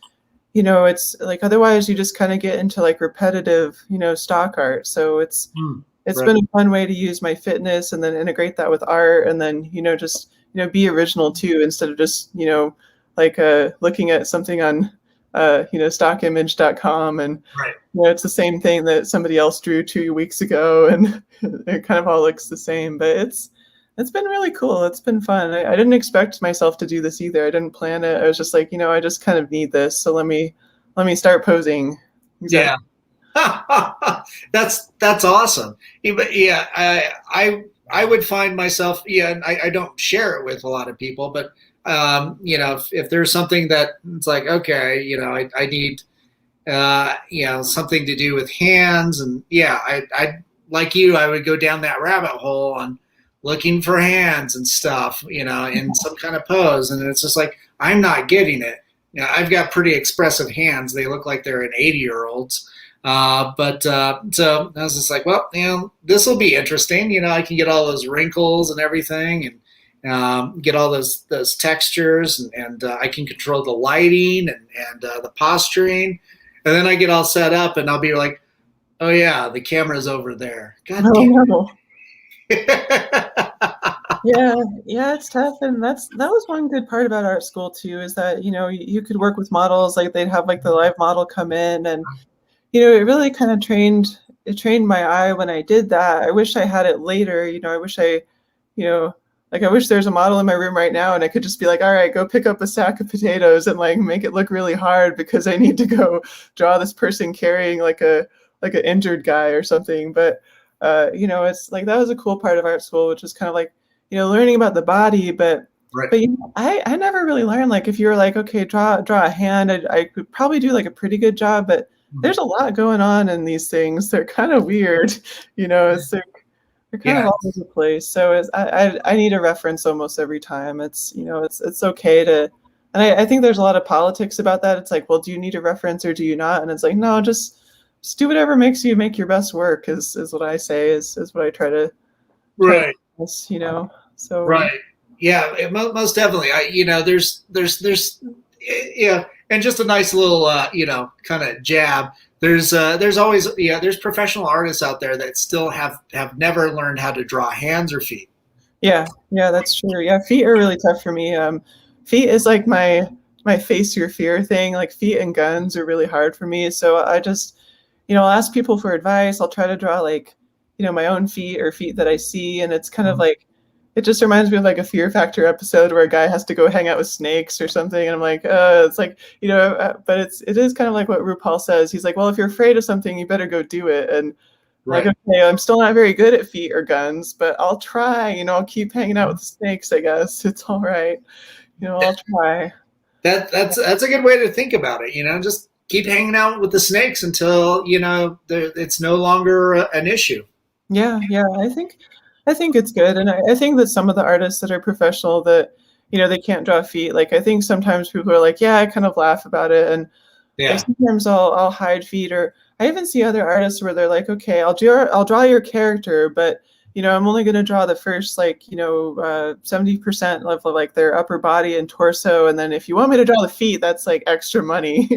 it's like otherwise you just kind of get into like repetitive stock art. So it's right. been a fun way to use my fitness and then integrate that with art, and then just be original too, instead of just like looking at something on stockimage.com, and right. It's the same thing that somebody else drew 2 weeks ago, and it kind of all looks the same. But it's been really cool. It's been fun. I didn't expect myself to do this either. I didn't plan it. I was just like, I just kind of need this. So let me start posing. Exactly. Yeah. That's awesome. But yeah, I would find myself, and I don't share it with a lot of people, but if there's something that it's like, okay, I need, something to do with hands, and I like you, I would go down that rabbit hole looking for hands and stuff, in some kind of pose. And it's just like, I'm not getting it. I've got pretty expressive hands. They look like they're an 80-year-olds. So I was just like, well, this will be interesting. I can get all those wrinkles and everything, and get all those textures, and I can control the lighting and the posturing. And then I get all set up, and I'll be like, oh yeah, the camera's over there. God damn. No. Yeah, it's tough, and that was one good part about art school too, is that you could work with models, like they'd have like the live model come in, and it really kind of trained my eye when I did that. I wish I had it later. I wish I wish there's a model in my room right now and I could just be like, all right, go pick up a sack of potatoes and like make it look really hard because I need to go draw this person carrying like an injured guy or something. But it's like, that was a cool part of art school, which is kind of like, learning about the body, but Right. But I never really learned, like, if you were like, okay, draw a hand, I could probably do like a pretty good job, but there's a lot going on in these things. They're kind of weird, they're kind of all over the place. So I need a reference almost every time. It's it's okay to, and I think there's a lot of politics about that. It's like, well, do you need a reference or do you not? And it's like, no, just do whatever makes you make your best work is what I say, is what I try to Right. So right. Yeah, most definitely. There's and just a nice little kind of jab. There's always there's professional artists out there that still have never learned how to draw hands or feet. Yeah, that's true. Yeah, feet are really tough for me. Feet is like my face your fear thing. Like, feet and guns are really hard for me. So I just I'll ask people for advice. I'll try to draw like my own feet or feet that I see, and it's kind of like, it just reminds me of like a Fear Factor episode where a guy has to go hang out with snakes or something. And I'm like, it's like, but it is kind of like what RuPaul says. He's like, well, if you're afraid of something, you better go do it. And Right. like, okay, I'm still not very good at feet or guns, but I'll try, I'll keep hanging out with the snakes, I guess. It's all right. I'll try. That's a good way to think about it. Just keep hanging out with the snakes until, it's no longer an issue. Yeah. I think it's good. And I think that some of the artists that are professional that, they can't draw feet. Like, I think sometimes people are like, yeah, I kind of laugh about it. And Yeah. sometimes I'll hide feet, or I even see other artists where they're like, okay, I'll draw your character, but, I'm only going to draw the first, 70% of like their upper body and torso. And then if you want me to draw the feet, that's like extra money,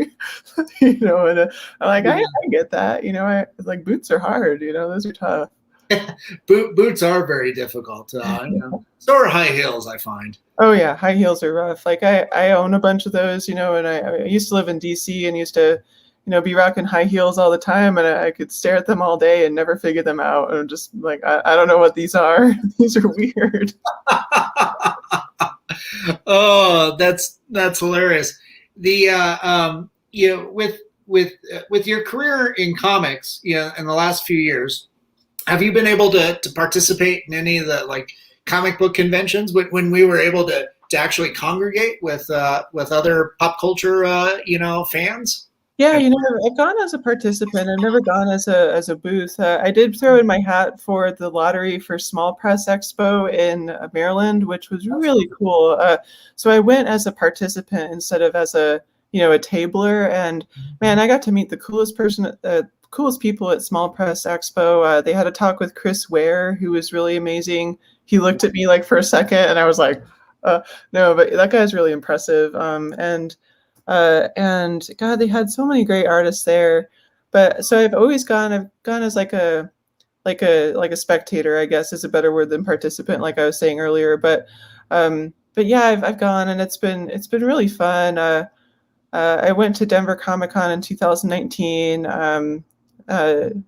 and I'm like, I get that, like, boots are hard, those are tough. Boots are very difficult. So are high heels, I find. Oh yeah, high heels are rough. Like, I own a bunch of those, and I used to live in DC and used to, be rocking high heels all the time, and I could stare at them all day and never figure them out. And I'm just like, I don't know what these are. These are weird. Oh, that's hilarious. The with your career in comics, in the last few years, have you been able to participate in any of the like comic book conventions when we were able to actually congregate with other pop culture fans? Yeah, I've gone as a participant. I've never gone as a booth. I did throw in my hat for the lottery for Small Press Expo in Maryland, which was really cool. So I went as a participant instead of as a tabler. And man, I got to meet the coolest people at Small Press Expo. They had a talk with Chris Ware, who was really amazing. He looked at me like for a second, and I was like, no, but that guy's really impressive. And God, they had so many great artists there. But so I've gone as like a spectator, I guess is a better word than participant, like I was saying earlier. But yeah, I've gone, and it's been really fun. I went to Denver Comic-Con in 2019.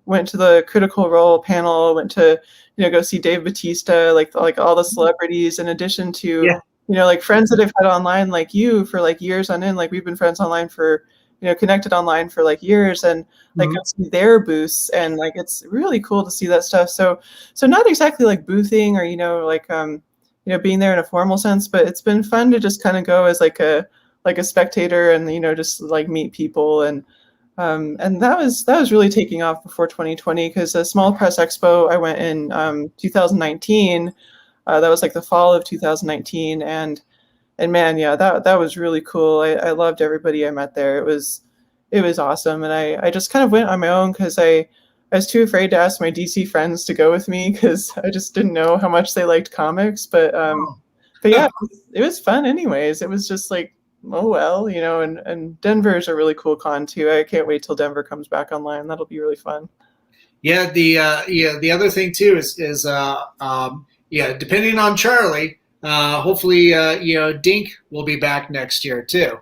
Went to the Critical Role panel. Went to go see Dave Bautista, like all the celebrities, in addition to like friends that I've had online, like you, for like years on end. Like, we've been friends online for connected online for like years, and like go see their booths, and like it's really cool to see that stuff. So not exactly like boothing or being there in a formal sense, but it's been fun to just kind of go as like a spectator and just like meet people, and that was really taking off before 2020, because the Small Press Expo I went in 2019. That was like the fall of 2019, and man, yeah, that was really cool. I loved everybody I met there. It was awesome, and I just kind of went on my own because I was too afraid to ask my DC friends to go with me because I just didn't know how much they liked comics. But yeah, it was fun anyways. It was just like, oh well, and Denver is a really cool con too. I can't wait till Denver comes back online. That'll be really fun. Yeah, the other thing too is depending on Charlie, hopefully Dink will be back next year too.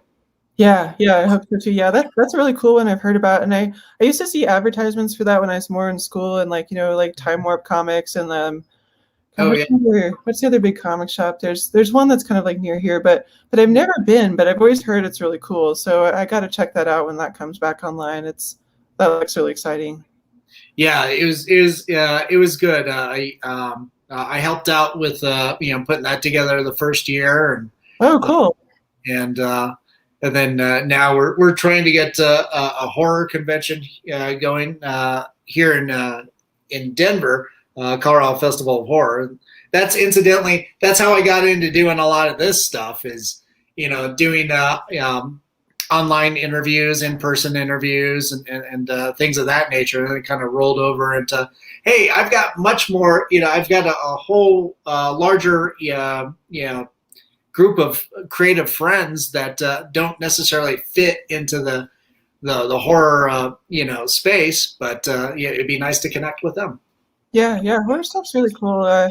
Yeah, I hope so too. Yeah, that's a really cool one I've heard about, and I used to see advertisements for that when I was more in school, and like Time Warp Comics and Oh yeah. what's the other big comic shop? There's one that's kind of like near here, but I've never been, but I've always heard it's really cool. So I got to check that out when that comes back online. That looks really exciting. Yeah, it was good. I helped out with putting that together the first year, and Oh, cool. and then now we're trying to get a horror convention going here in Denver, Colorado Festival of Horror. That's how I got into doing a lot of this stuff, is doing online interviews, in-person interviews, and things of that nature. And it kind of rolled over into, hey, I've got much more. I've got a whole larger group of creative friends that don't necessarily fit into the horror space, but it'd be nice to connect with them. Yeah, horror stuff's really cool.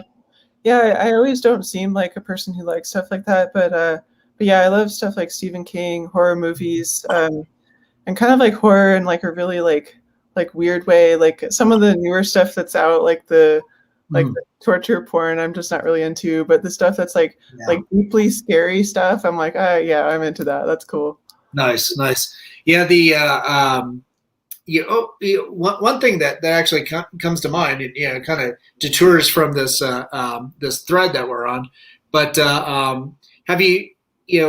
Yeah, I always don't seem like a person who likes stuff like that, but yeah, I love stuff like Stephen King, horror movies, and kind of like horror in like a really like weird way. Like some of the newer stuff that's out, like the torture porn, I'm just not really into. But the stuff that's like deeply scary stuff, I'm like, yeah, I'm into that. That's cool. Nice. Yeah, one thing that actually comes to mind, it kind of detours from this this thread that we're on, but have you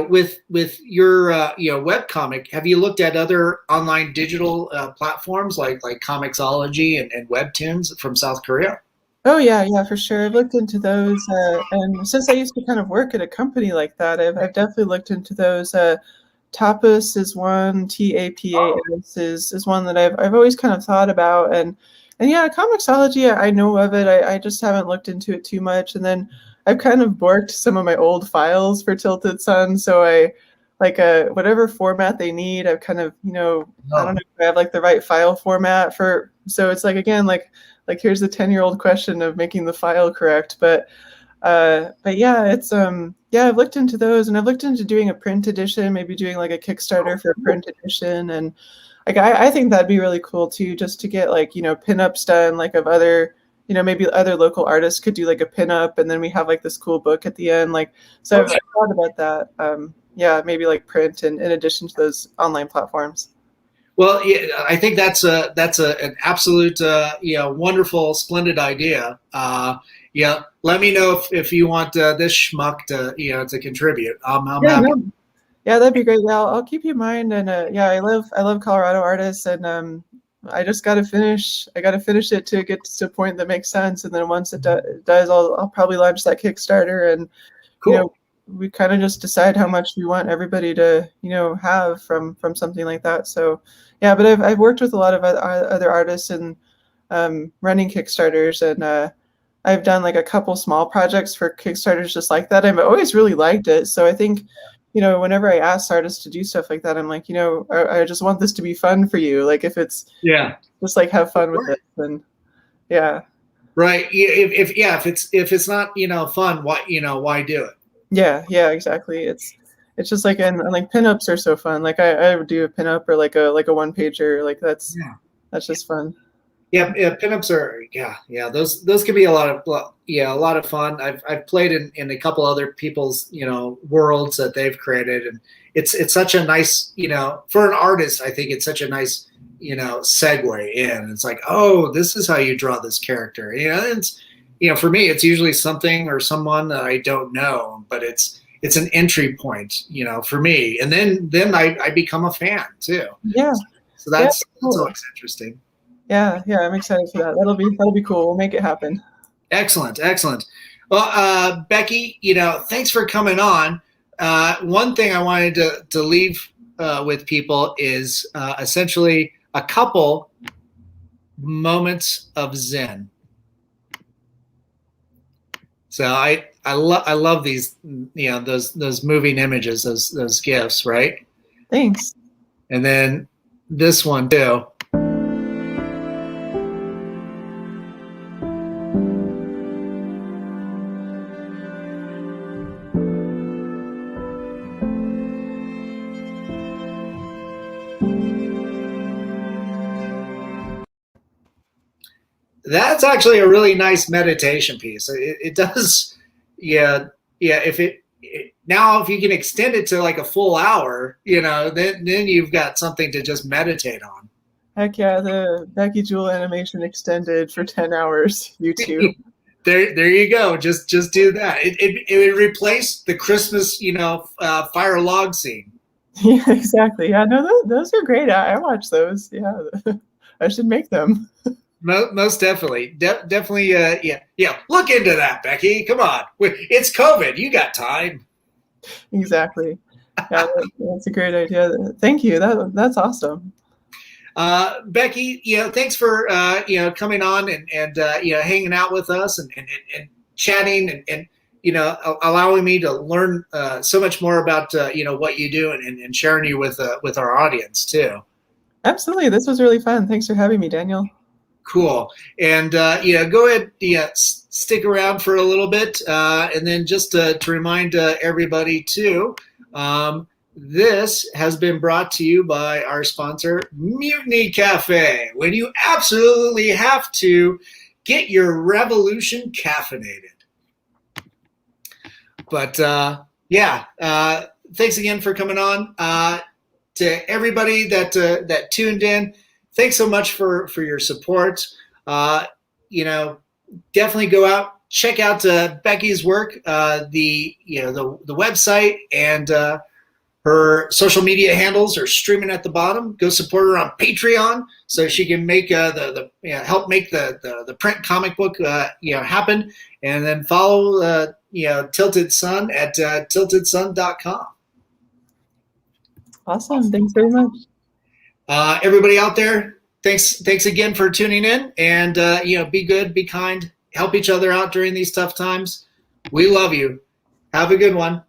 with your webcomic, have you looked at other online digital platforms like Comixology and Webtoons from South Korea? Oh yeah, for sure. I've looked into those, and since I used to kind of work at a company like that, I've definitely looked into those. Tapas is one. TAPAS is one that I've always kind of thought about, and yeah, Comixology, I know of it. I just haven't looked into it too much, and then I've kind of borked some of my old files for Tilted Sun, so I like whatever format they need. I've kind of I don't know if I have like the right file format for. So it's like, again, like here's the 10-year-old question of making the file correct, but yeah, it's I've looked into those, and I've looked into doing a print edition, maybe doing like a Kickstarter for a print edition, and like I think that'd be really cool too, just to get like pinups done, like of other maybe other local artists could do like a pinup, and then we have like this cool book at the end, like. So I've thought about that. Yeah, maybe like print, and in addition to those online platforms. Well, yeah, I think that's an absolute wonderful, splendid idea. Yeah, let me know if you want this schmuck to contribute. I'm happy. No. Yeah, that'd be great. Yeah, I'll keep you in mind. And yeah, I love Colorado artists, and I just got to finish. I got to finish it to get to a point that makes sense, and then once it does, I'll probably launch that Kickstarter, and cool. We kind of just decide how much we want everybody to have from something like that. So yeah, but I've worked with a lot of other artists and running Kickstarters, and I've done like a couple small projects for Kickstarters just like that. I've always really liked it. So I think whenever I ask artists to do stuff like that, I'm like, I just want this to be fun for you. Like if it's just like have fun with it, then yeah. Right. If it's not fun, why do it? Yeah, exactly. It's just like, and like pinups are so fun. Like I would do a pinup or like a one pager. Like that's just fun. Yeah, pinups are those can be a lot of fun. I've played in a couple other people's worlds that they've created, and it's such a nice for an artist. I think it's such a nice segue in. It's like, oh, this is how you draw this character. It's for me, it's usually something or someone that I don't know, but it's an entry point, for me, and then I become a fan too. Yeah. So that's always interesting. Yeah, I'm excited for that. That'll be cool. We'll make it happen. Excellent. Well, Becky, thanks for coming on. One thing I wanted to leave with people is essentially a couple moments of Zen. So I love these, those moving images, those gifs, right? Thanks. And then this one too. That's actually a really nice meditation piece. It does, yeah, yeah. If you can extend it to like a full hour, then you've got something to just meditate on. Heck yeah, the Becky Jewell animation extended for 10 hours, YouTube. There you go. Just do that. It would replace the Christmas, fire log scene. Yeah, exactly. Yeah, no, those are great. I watch those. Yeah, I should make them. Most definitely. Definitely. Yeah. Look into that, Becky. Come on. It's COVID. You got time. Exactly. Yeah, that's a great idea. Thank you. That's awesome. Becky, thanks for coming on and hanging out with us and chatting and allowing me to learn so much more about what you do and sharing you with our audience too. Absolutely, this was really fun. Thanks for having me, Daniel. Cool. And go ahead, stick around for a little bit, and then just to remind everybody too. This has been brought to you by our sponsor, Mutiny Cafe. When you absolutely have to get your revolution caffeinated. But thanks again for coming on. To everybody that tuned in, thanks so much for your support. Definitely go out, check out Becky's work, the website and her social media handles are streaming at the bottom. Go support her on Patreon so she can make help make the print comic book happen. And then follow Tilted Sun at tiltedsun.com. Awesome. Thanks very much. Everybody out there, thanks again for tuning in. And be good, be kind, help each other out during these tough times. We love you. Have a good one.